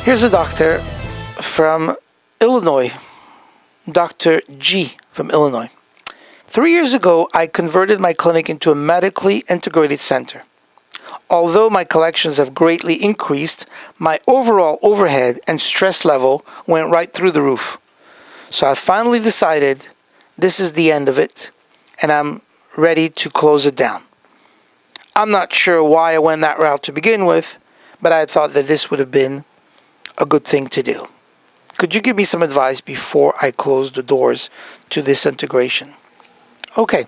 Here's a doctor from Illinois, Dr. G from Illinois. 3 years ago, I converted my clinic into a medically integrated center. Although my collections have greatly increased, my overall overhead and stress level went right through the roof. So I finally decided this is the end of it, and I'm ready to close it down. I'm not sure why I went that route to begin with, but I thought that this would have been a good thing to do. Could you give me some advice before I close the doors to this integration? Okay.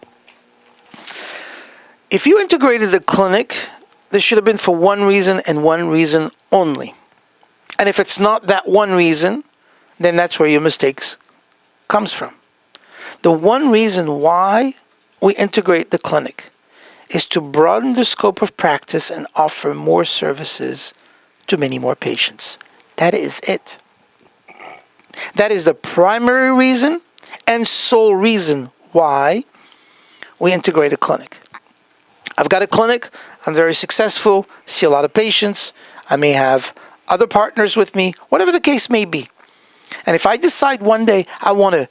If you integrated the clinic, this should have been for one reason and one reason only. And if it's not that one reason, then that's where your mistakes comes from. The one reason why we integrate the clinic is to broaden the scope of practice and offer more services to many more patients. That is it. That is the primary reason and sole reason why we integrate a clinic. I've got a clinic, I'm very successful, see a lot of patients, I may have other partners with me, whatever the case may be. And if I decide one day I want to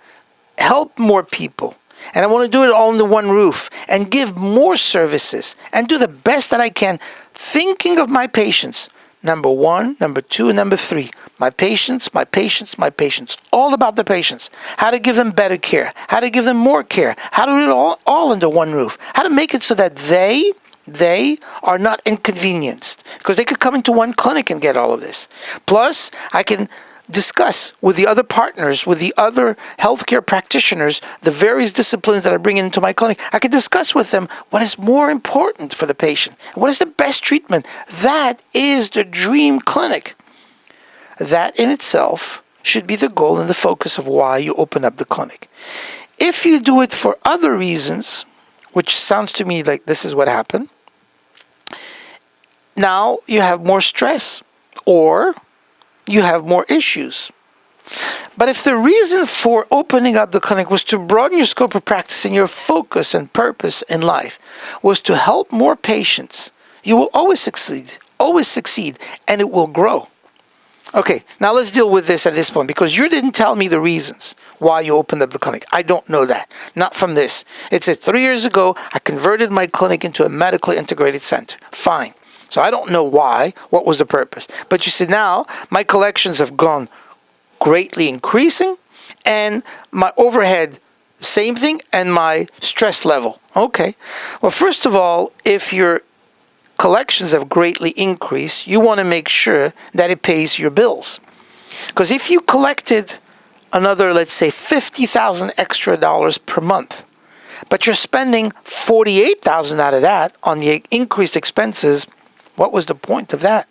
help more people, and I want to do it all under one roof, and give more services, and do the best that I can, thinking of my patients, number one, number two, and number three. My patients, my patients, my patients. All about the patients. How to give them better care. How to give them more care. How to do it all under one roof. How to make it so that they are not inconvenienced. Because they could come into one clinic and get all of this. Plus, I can discuss with the other partners, with the other healthcare practitioners, the various disciplines that I bring into my clinic. I can discuss with them what is more important for the patient. What is the best treatment? That is the dream clinic. That in itself should be the goal and the focus of why you open up the clinic. If you do it for other reasons, which sounds to me like this is what happened, now you have more stress or you have more issues. But if the reason for opening up the clinic was to broaden your scope of practice and your focus and purpose in life was to help more patients, you will always succeed, and it will grow. Okay, now let's deal with this at this point, because you didn't tell me the reasons why you opened up the clinic. I don't know that. Not from this. It says 3 years ago, I converted my clinic into a medically integrated center. Fine. So I don't know why, what was the purpose. But you see now, my collections have gone greatly increasing, and my overhead, same thing, and my stress level. Okay. Well, first of all, if your collections have greatly increased, you want to make sure that it pays your bills. Because if you collected another, let's say, $50,000 extra dollars per month, but you're spending $48,000 out of that on the increased expenses, what was the point of that?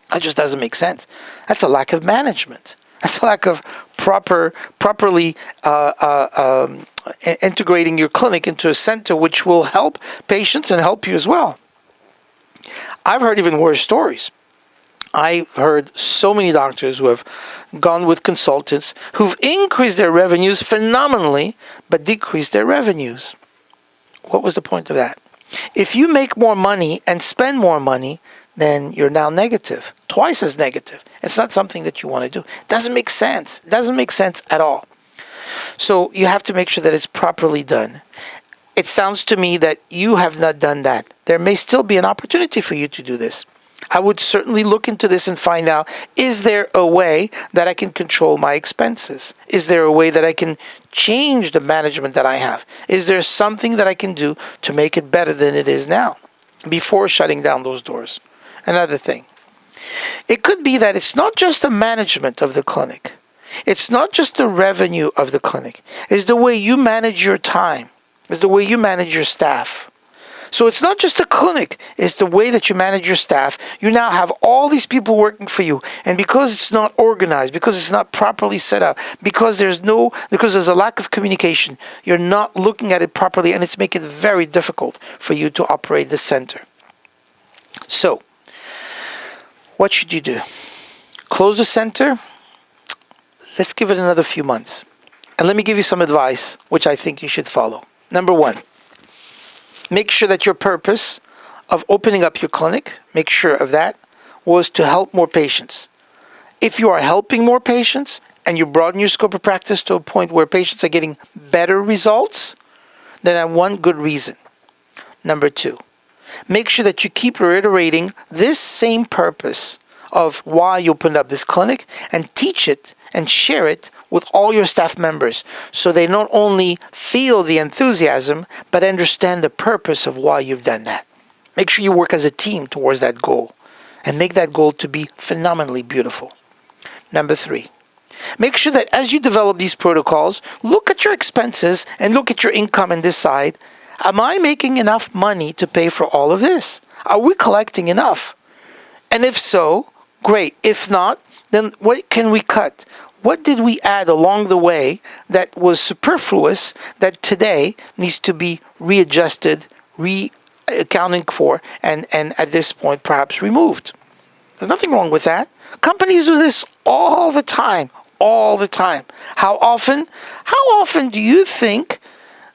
That just doesn't make sense. That's a lack of management. That's a lack of properly integrating your clinic into a center which will help patients and help you as well. I've heard even worse stories. I've heard so many doctors who have gone with consultants who've increased their revenues phenomenally, but decreased their revenues. What was the point of that? If you make more money and spend more money, then you're now negative, twice as negative. It's not something that you want to do. It doesn't make sense. It doesn't make sense at all. So you have to make sure that it's properly done. It sounds to me that you have not done that. There may still be an opportunity for you to do this. I would certainly look into this and find out, is there a way that I can control my expenses? Is there a way that I can change the management that I have? Is there something that I can do to make it better than it is now before shutting down those doors? Another thing. It could be that it's not just the management of the clinic. It's not just the revenue of the clinic. It's the way you manage your time. It's the way you manage your staff. So it's not just the clinic, it's the way that you manage your staff. You now have all these people working for you. And because it's not organized, because it's not properly set up, because there's a lack of communication, you're not looking at it properly, and it's making it very difficult for you to operate the center. So, what should you do? Close the center? Let's give it another few months. And let me give you some advice, which I think you should follow. Number one, make sure that your purpose of opening up your clinic, make sure of that, was to help more patients. If you are helping more patients and you broaden your scope of practice to a point where patients are getting better results, then that's one good reason. Number two, make sure that you keep reiterating this same purpose of why you opened up this clinic and teach it and share it with all your staff members so they not only feel the enthusiasm but understand the purpose of why you've done that. Make sure you work as a team towards that goal and make that goal to be phenomenally beautiful. Number three, make sure that as you develop these protocols, look at your expenses and look at your income and decide, am I making enough money to pay for all of this? Are we collecting enough? And if so, great. If not, then what can we cut? What did we add along the way that was superfluous that today needs to be readjusted, accounting for, and at this point perhaps removed? There's nothing wrong with that. Companies do this all the time. All the time. How often? How often do you think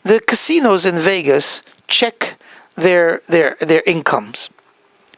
the casinos in Vegas check their incomes?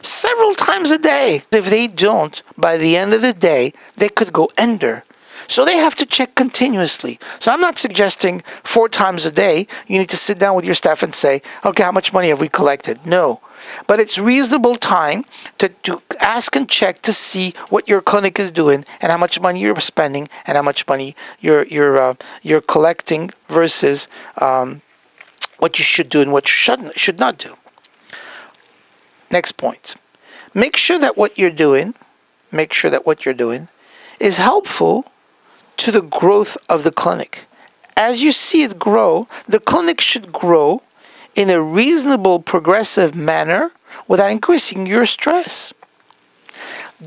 Several times a day. If they don't, by the end of the day, they could go under. So they have to check continuously. So I'm not suggesting 4 times a day you need to sit down with your staff and say, okay, how much money have we collected? No. But it's reasonable time to ask and check to see what your clinic is doing and how much money you're spending and how much money you're collecting versus what you should do and what you should not do. Next point. Make sure that what you're doing is helpful to the growth of the clinic. As you see it grow, the clinic should grow in a reasonable, progressive manner without increasing your stress.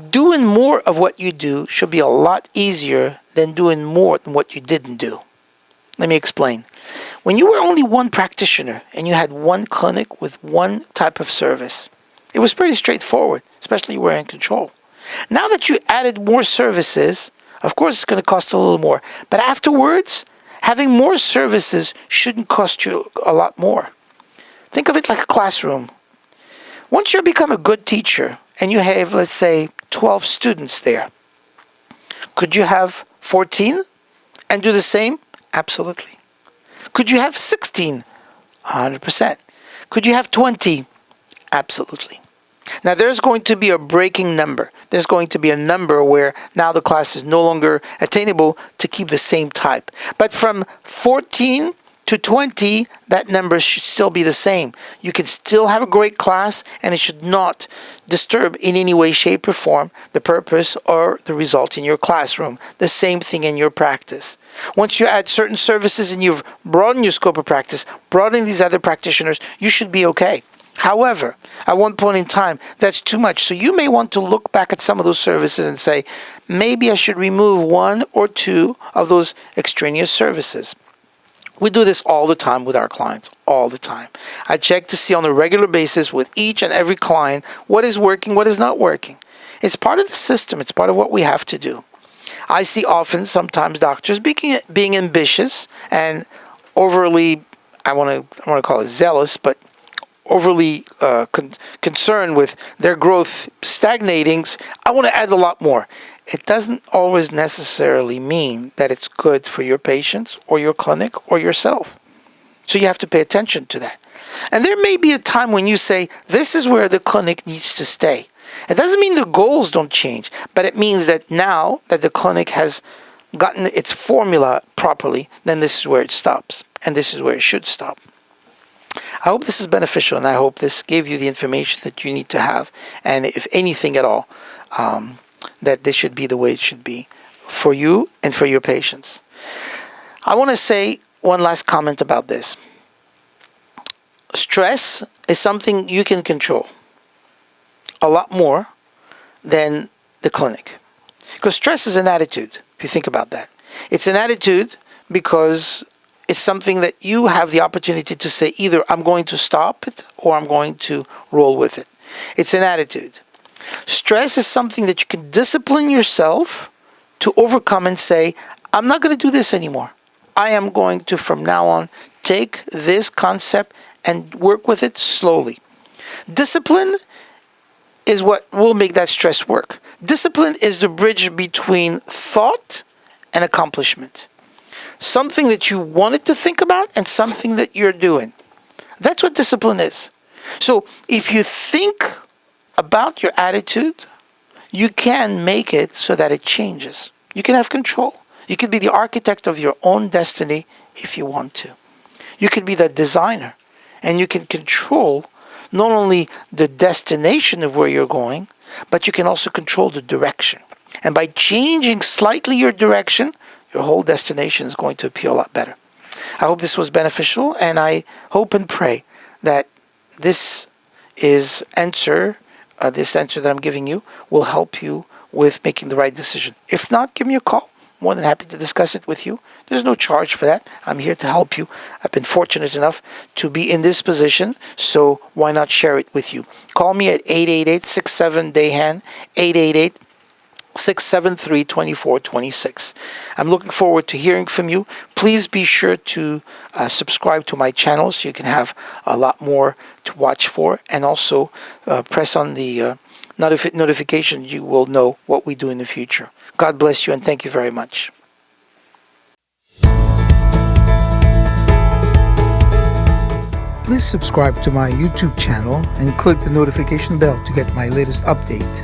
Doing more of what you do should be a lot easier than doing more than what you didn't do. Let me explain. When you were only one practitioner and you had one clinic with one type of service, it was pretty straightforward, especially you were in control. Now that you added more services, of course it's going to cost a little more. But afterwards, having more services shouldn't cost you a lot more. Think of it like a classroom. Once you become a good teacher and you have, let's say, 12 students there, could you have 14 and do the same? Absolutely. Could you have 16? 100%. Could you have 20? Absolutely. Now there's going to be a breaking number. There's going to be a number where now the class is no longer attainable to keep the same type. But from 14 to 20, that number should still be the same. You can still have a great class and it should not disturb in any way, shape, or form the purpose or the result in your classroom. The same thing in your practice. Once you add certain services and you've broadened your scope of practice, broadened these other practitioners, you should be okay. However, at one point in time, that's too much. So you may want to look back at some of those services and say, maybe I should remove 1 or 2 of those extraneous services. We do this all the time with our clients, all the time. I check to see on a regular basis with each and every client what is working, what is not working. It's part of the system. It's part of what we have to do. I see often sometimes doctors being ambitious and overly, I want to call it zealous, but overly concerned with their growth stagnating. I want to add a lot more. It doesn't always necessarily mean that it's good for your patients or your clinic or yourself. So you have to pay attention to that. And there may be a time when you say, this is where the clinic needs to stay. It doesn't mean the goals don't change, but it means that now that the clinic has gotten its formula properly, then this is where it stops. And this is where it should stop. I hope this is beneficial, and I hope this gave you the information that you need to have, and if anything at all, that this should be the way it should be for you and for your patients. I want to say one last comment about this. Stress is something you can control a lot more than the clinic. Because stress is an attitude, if you think about that. It's an attitude because it's something that you have the opportunity to say either I'm going to stop it or I'm going to roll with it. It's an attitude. Stress is something that you can discipline yourself to overcome and say, I'm not going to do this anymore. I am going to, from now on, take this concept and work with it slowly. Discipline is what will make that stress work. Discipline is the bridge between thought and accomplishment. Something that you wanted to think about and something that you're doing. That's what discipline is. So if you think about your attitude, you can make it so that it changes. You can have control. You can be the architect of your own destiny if you want to. You can be the designer, and you can control not only the destination of where you're going, but you can also control the direction. And by changing slightly your direction, your whole destination is going to appear a lot better. I hope this was beneficial, and I hope and pray that this answer that I'm giving you will help you with making the right decision. If not, give me a call. More than happy to discuss it with you. There's no charge for that. I'm here to help you. I've been fortunate enough to be in this position, so why not share it with you? Call me at 888-67-DAHAN, 888-673-2426. I'm looking forward to hearing from you. Please be sure to subscribe to my channel so you can have a lot more to watch for, and also press on the notifications. You will know what we do in the future. God bless you, and thank you very much. Please subscribe to my YouTube channel and click the notification bell to get my latest update.